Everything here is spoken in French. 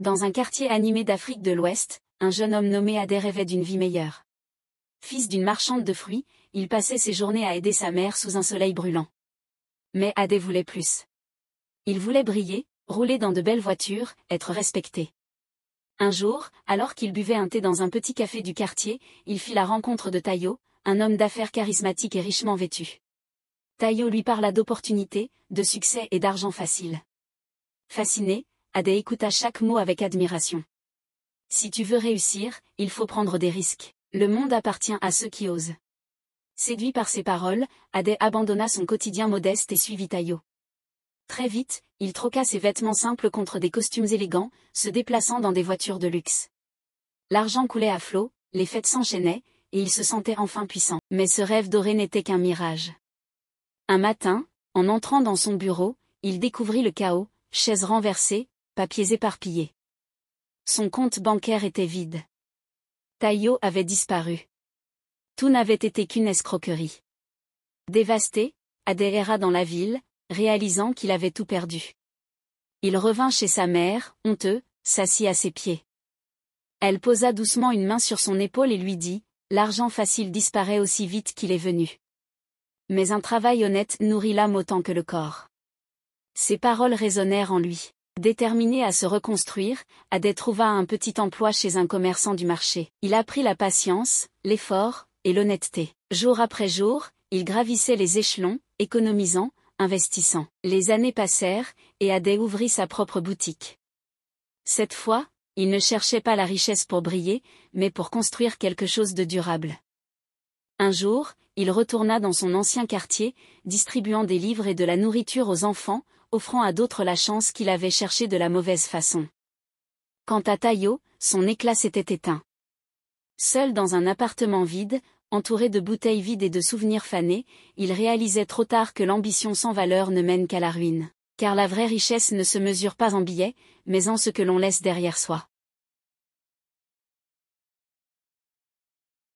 Dans un quartier animé d'Afrique de l'Ouest, un jeune homme nommé Adé rêvait d'une vie meilleure. Fils d'une marchande de fruits, il passait ses journées à aider sa mère sous un soleil brûlant. Mais Adé voulait plus. Il voulait briller, rouler dans de belles voitures, être respecté. Un jour, alors qu'il buvait un thé dans un petit café du quartier, il fit la rencontre de Tayo, un homme d'affaires charismatique et richement vêtu. Tayo lui parla d'opportunités, de succès et d'argent facile. Fasciné, Adé écouta chaque mot avec admiration. Si tu veux réussir, il faut prendre des risques. Le monde appartient à ceux qui osent. Séduit par ces paroles, Adé abandonna son quotidien modeste et suivit Tayo. Très vite, il troqua ses vêtements simples contre des costumes élégants, se déplaçant dans des voitures de luxe. L'argent coulait à flot, les fêtes s'enchaînaient, et il se sentait enfin puissant. Mais ce rêve doré n'était qu'un mirage. Un matin, en entrant dans son bureau, il découvrit le chaos, chaises renversées, papiers éparpillés. Son compte bancaire était vide. Tayo avait disparu. Tout n'avait été qu'une escroquerie. Dévasté, Adé erra dans la ville, réalisant qu'il avait tout perdu. Il revint chez sa mère, honteux, s'assit à ses pieds. Elle posa doucement une main sur son épaule et lui dit, « L'argent facile disparaît aussi vite qu'il est venu. Mais un travail honnête nourrit l'âme autant que le corps. » Ces paroles résonnèrent en lui. Déterminé à se reconstruire, Adé trouva un petit emploi chez un commerçant du marché. Il apprit la patience, l'effort, et l'honnêteté. Jour après jour, il gravissait les échelons, économisant, investissant. Les années passèrent, et Adé ouvrit sa propre boutique. Cette fois, il ne cherchait pas la richesse pour briller, mais pour construire quelque chose de durable. Un jour, il retourna dans son ancien quartier, distribuant des livres et de la nourriture aux enfants, offrant à d'autres la chance qu'il avait cherchée de la mauvaise façon. Quant à Tayo, son éclat s'était éteint. Seul dans un appartement vide, entouré de bouteilles vides et de souvenirs fanés, il réalisait trop tard que l'ambition sans valeur ne mène qu'à la ruine. Car la vraie richesse ne se mesure pas en billets, mais en ce que l'on laisse derrière soi.